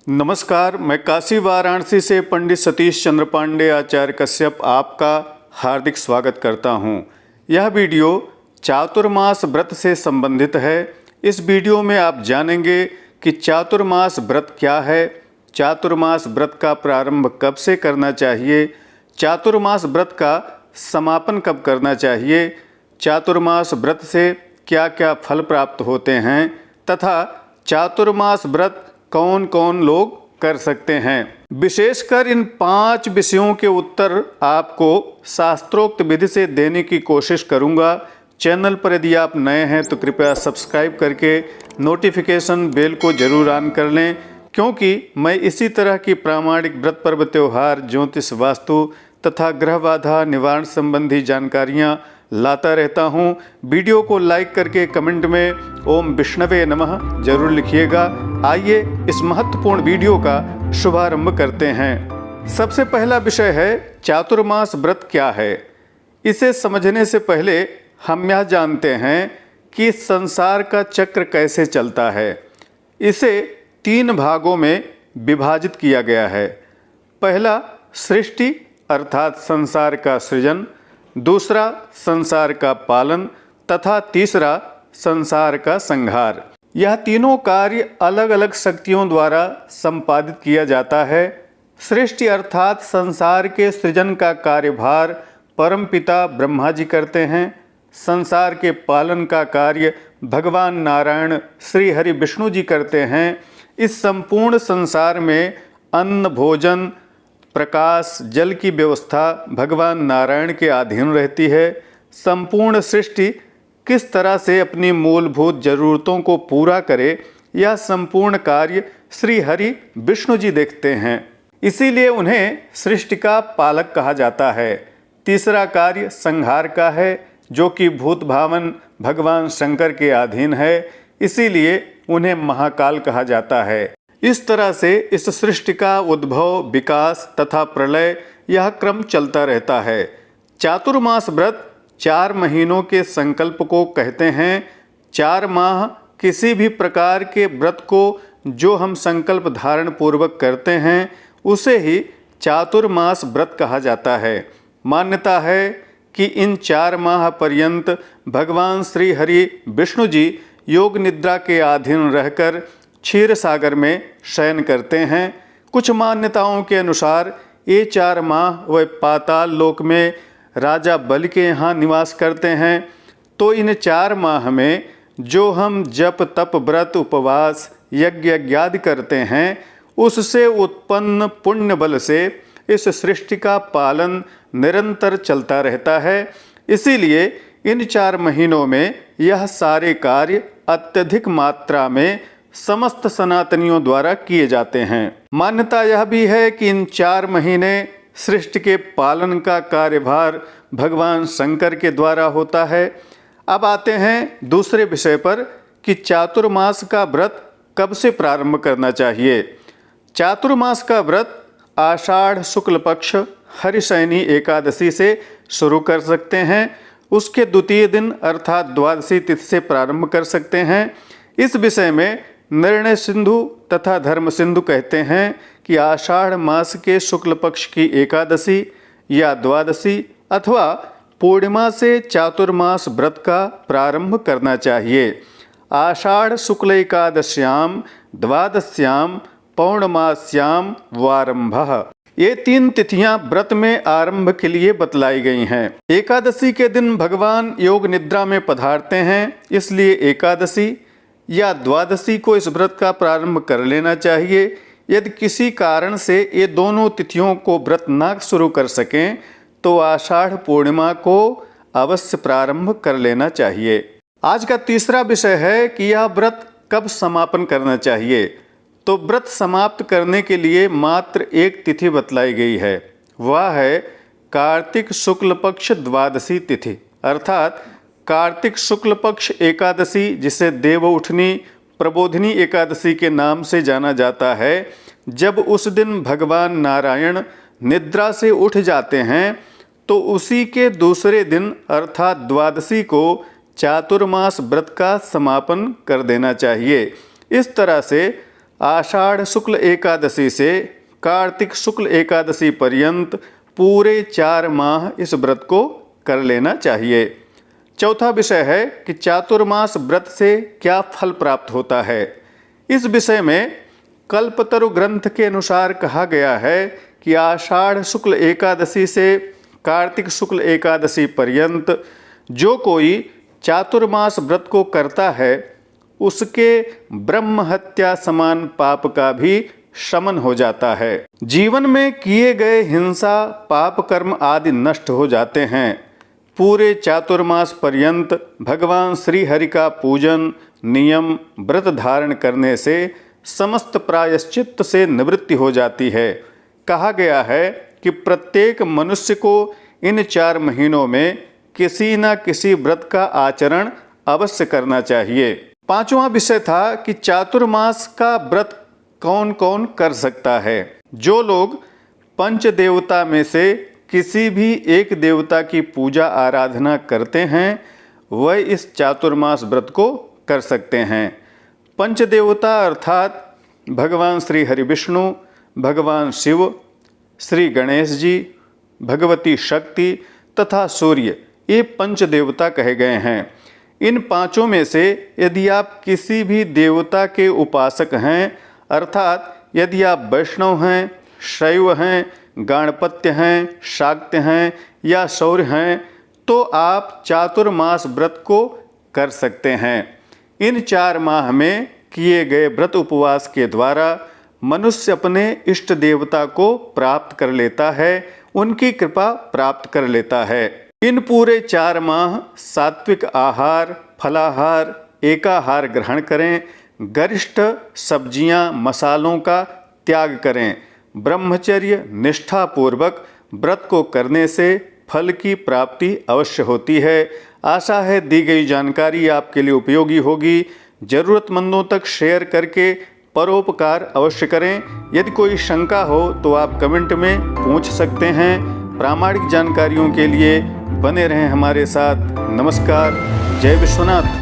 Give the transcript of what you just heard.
नमस्कार, मैं काशी वाराणसी से पंडित सतीश चंद्र पांडे आचार्य कश्यप आपका हार्दिक स्वागत करता हूं। यह वीडियो चातुर्मास व्रत से संबंधित है। इस वीडियो में आप जानेंगे कि चातुर्मास व्रत क्या है, चातुर्मास व्रत का प्रारंभ कब से करना चाहिए, चातुर्मास व्रत का समापन कब करना चाहिए, चातुर्मास व्रत से क्या क्या फल प्राप्त होते हैं तथा चातुर्मास व्रत कौन कौन लोग कर सकते हैं। विशेषकर इन 5 विषयों के उत्तर आपको शास्त्रोक्त विधि से देने की कोशिश करूंगा। चैनल पर यदि आप नए हैं तो कृपया सब्सक्राइब करके नोटिफिकेशन बेल को जरूर ऑन कर लें, क्योंकि मैं इसी तरह की प्रामाणिक व्रत पर्व त्योहार, ज्योतिष, वास्तु तथा ग्रह बाधा निवारण संबंधी जानकारियां लाता रहता हूं। वीडियो को लाइक करके कमेंट में ओम विष्णवे नमः जरूर लिखिएगा। आइए इस महत्वपूर्ण वीडियो का शुभारंभ करते हैं। सबसे पहला विषय है चातुर्मास व्रत क्या है। इसे समझने से पहले हम यह जानते हैं कि संसार का चक्र कैसे चलता है। इसे 3 भागों में विभाजित किया गया है। पहला सृष्टि अर्थात संसार का सृजन, दूसरा संसार का पालन तथा तीसरा संसार का संहार। यह तीनों कार्य अलग अलग शक्तियों द्वारा संपादित किया जाता है। सृष्टि अर्थात संसार के सृजन का कार्यभार परमपिता ब्रह्मा जी करते हैं। संसार के पालन का कार्य भगवान नारायण श्री हरि विष्णु जी करते हैं। इस संपूर्ण संसार में अन्न, भोजन, प्रकाश, जल की व्यवस्था भगवान नारायण के अधीन रहती है। संपूर्ण सृष्टि किस तरह से अपनी मूलभूत जरूरतों को पूरा करे, यह संपूर्ण कार्य श्री हरि विष्णु जी देखते हैं। इसीलिए उन्हें सृष्टि का पालक कहा जाता है। तीसरा कार्य संहार का है, जो कि भूत भावन भगवान शंकर के अधीन है। इसीलिए उन्हें महाकाल कहा जाता है। इस तरह से इस सृष्टि का उद्भव, विकास तथा प्रलय यह क्रम चलता रहता है। चातुर्मास व्रत 4 महीनों के संकल्प को कहते हैं। 4 माह किसी भी प्रकार के व्रत को जो हम संकल्प धारण पूर्वक करते हैं उसे ही चातुर्मास व्रत कहा जाता है। मान्यता है कि इन 4 माह पर्यंत भगवान श्री हरि विष्णु जी योग निद्रा के अधीन रहकर क्षीर सागर में शयन करते हैं। कुछ मान्यताओं के अनुसार ये 4 माह वे पाताल लोक में राजा बलि के यहाँ निवास करते हैं। तो इन 4 माह में जो हम जप, तप, व्रत, उपवास, यज्ञ आदि करते हैं उससे उत्पन्न पुण्य बल से इस सृष्टि का पालन निरंतर चलता रहता है। इसीलिए इन 4 महीनों में यह सारे कार्य अत्यधिक मात्रा में समस्त सनातनियों द्वारा किए जाते हैं। मान्यता यह भी है कि इन 4 महीने सृष्टि के पालन का कार्यभार भगवान शंकर के द्वारा होता है। अब आते हैं दूसरे विषय पर कि चातुर्मास का व्रत कब से प्रारंभ करना चाहिए। चातुर्मास का व्रत आषाढ़ शुक्ल पक्ष हरिशयनी एकादशी से शुरू कर सकते हैं। उसके द्वितीय दिन अर्थात द्वादशी तिथि से प्रारंभ कर सकते हैं। इस विषय में निर्णय सिंधु तथा धर्म सिंधु कहते हैं कि आषाढ़ मास के शुक्ल पक्ष की एकादशी या द्वादशी अथवा पूर्णिमा से चातुर्मास व्रत का प्रारंभ करना चाहिए। आषाढ़ शुक्ल एकादश्याम द्वादश्याम पौर्णमास्याम वारंभः, ये 3 तिथियां व्रत में आरंभ के लिए बतलाई गई हैं। एकादशी के दिन भगवान योग निद्रा में पधारते हैं, इसलिए एकादशी या द्वादशी को इस व्रत का प्रारंभ कर लेना चाहिए। यदि किसी कारण से ये दोनों तिथियों को व्रत ना शुरू कर सकें तो आषाढ़ पूर्णिमा को अवश्य प्रारंभ कर लेना चाहिए। आज का तीसरा विषय है कि यह व्रत कब समापन करना चाहिए। तो व्रत समाप्त करने के लिए मात्र एक तिथि बतलाई गई है, वह है कार्तिक शुक्ल पक्ष द्वादशी तिथि अर्थात कार्तिक शुक्ल पक्ष एकादशी, जिसे देव उठनी प्रबोधिनी एकादशी के नाम से जाना जाता है। जब उस दिन भगवान नारायण निद्रा से उठ जाते हैं तो उसी के दूसरे दिन अर्थात द्वादशी को चातुर्मास व्रत का समापन कर देना चाहिए। इस तरह से आषाढ़ शुक्ल एकादशी से कार्तिक शुक्ल एकादशी पर्यंत पूरे 4 माह इस व्रत को कर लेना चाहिए। चौथा विषय है कि चातुर्मास व्रत से क्या फल प्राप्त होता है। इस विषय में कल्पतरु ग्रंथ के अनुसार कहा गया है कि आषाढ़ शुक्ल एकादशी से कार्तिक शुक्ल एकादशी पर्यंत जो कोई चातुर्मास व्रत को करता है उसके ब्रह्म हत्या समान पाप का भी शमन हो जाता है। जीवन में किए गए हिंसा पाप कर्म आदि नष्ट हो जाते हैं। पूरे चातुर्मास पर्यंत भगवान श्री हरि का पूजन नियम व्रत धारण करने से समस्त प्रायश्चित्त से निवृत्ति हो जाती है। कहा गया है कि प्रत्येक मनुष्य को इन 4 महीनों में किसी न किसी व्रत का आचरण अवश्य करना चाहिए। 5वां विषय था कि चातुर्मास का व्रत कौन कौन कर सकता है। जो लोग पंच देवता में से किसी भी एक देवता की पूजा आराधना करते हैं वह इस चातुर्मास व्रत को कर सकते हैं। पंच देवता अर्थात भगवान श्री हरि विष्णु, भगवान शिव, श्री गणेश जी, भगवती शक्ति तथा सूर्य, ये पंच देवता कहे गए हैं। इन 5 में से यदि आप किसी भी देवता के उपासक हैं अर्थात यदि आप वैष्णव हैं, शैव हैं, गाणपत्य हैं, शाक्य हैं या शौर्य हैं तो आप चातुर्मास व्रत को कर सकते हैं। इन 4 माह में किए गए व्रत उपवास के द्वारा मनुष्य अपने इष्ट देवता को प्राप्त कर लेता है, उनकी कृपा प्राप्त कर लेता है। इन पूरे 4 माह सात्विक आहार, फलाहार, एकाहार ग्रहण करें, गरिष्ठ सब्जियां, मसालों का त्याग करें। ब्रह्मचर्य निष्ठापूर्वक व्रत को करने से फल की प्राप्ति अवश्य होती है। आशा है दी गई जानकारी आपके लिए उपयोगी होगी। जरूरतमंदों तक शेयर करके परोपकार अवश्य करें। यदि कोई शंका हो तो आप कमेंट में पूछ सकते हैं। प्रामाणिक जानकारियों के लिए बने रहें हमारे साथ। नमस्कार। जय विश्वनाथ।